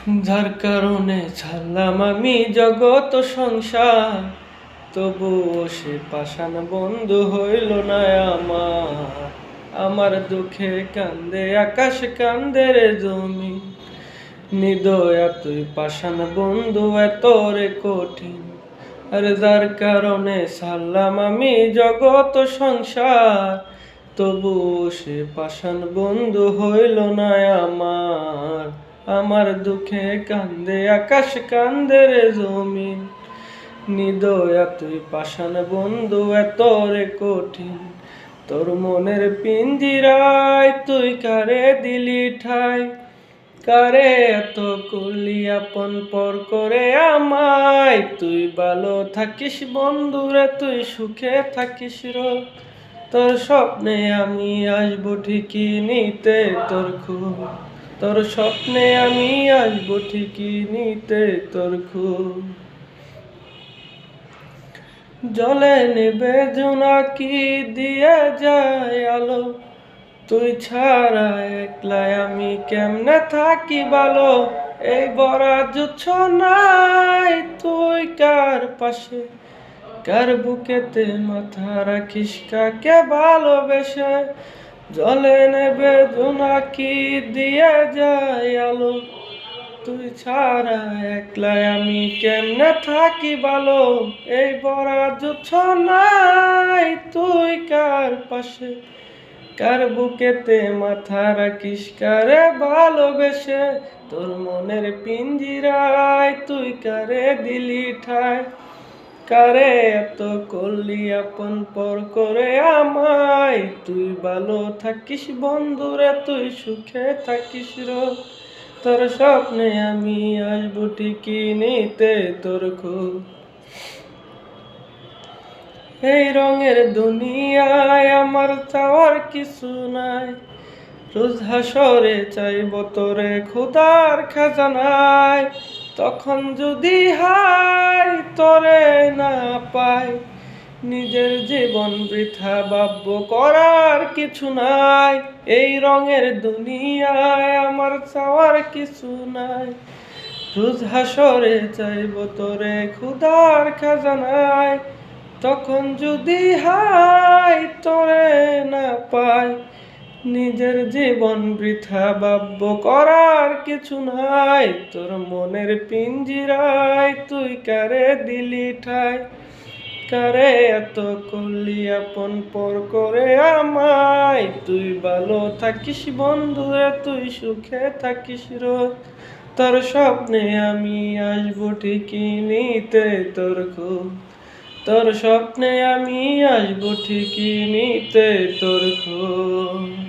যার কারণে ছাড়লাম আমি জগৎ সংসার, তবুও সে পাষাণ বন্ধু হইল না আমার। আমার দুঃখে কান্দে আকাশ, কান্দে রে জমি, নিদয়া তুই পাষাণ বন্ধু এত রে কঠিন। আর যার কারণে ছাড়লাম আমি জগৎ সংসার, তবুও সে পাষাণ বন্ধু হইল না আমার। আমার দুঃখে কান্দে আকাশ, কান্দে রে জমিন, নিদয়া তুই পাষাণ বন্ধু এত রে কঠিন। তোর মনের পিঞ্জিরায় তুই কারে দিলি ঠাই, কারে এত করলি আপন পর করে আমায়। তুই ভালো থাকিস বন্ধুরে, তুই সুখে থাকিস রো। তোর স্বপ্নে আমি আসবো ঠিকই নিতে তোর খোঁজ, তোর স্বপ্নে আমি আসবো ঠিকই নিতে তোর খোঁজ। জলে নেবে জোনাকি দিয়ে যায় আলো, তুই ছাড়া একলাই আমি কেমনে থাকি ভালো। এই বড়া জুচ্ছ নাই তুই কার পাশে, কার বুকেতে মাথা রাখিস, কাকে ভালোবেসে। জলে নেবে জোনাকি দিয়ে যায় আলো, তুই ছাড়া একলাই আমি কেমনে থাকি ভালো। এই বড়া জুচ্ছ নাই তুই কার পাশে, কার বুকেতে মাথা রাখিস, কারে ভালোবেসে। তোর মনের পিঞ্জিরায় তুই কারে দিলি ঠাই, কারে এত করলি আপন পর করে আমায়। তুই ভালো থাকিস বন্ধুরে, তুই সুখে থাকিস রোজ। তোর স্বপ্নে আমি আসবো ঠিকই নিতে তোর খোঁজ। এই রঙের দুনিয়ায় আমার চাওয়ার কিছু নাই, রোজ হাসরে চাইব তোরে খোদার খাজানায়। তখন যদি হাই তোরে না পাই, নিজের জীবন বৃথা ভাবব, করার কিছু নাই। এই রঙের দুনিয়ায় আমার চাওয়ার কিছু নাই, রোজ হাসরে চাইব তোরে খোদার খাজানায়। তখন যদি হাই তোরে না পাই, নিজের জীবন বৃথা ভাবব, করার কিছু নাই। তোর মনের পিঞ্জিরায় তুই কারে দিলি ঠাই, কারে এত করলি আপন পর করে আমায়। তুই ভালো থাকিস বন্ধুরে, তুই সুখে থাকিস রোজ। তোর স্বপ্নে আমি আসবো ঠিকই নিতে তোর খোঁজ, তোর স্বপ্নে আমি আসবো ঠিকই নিতে তোর খোঁজ।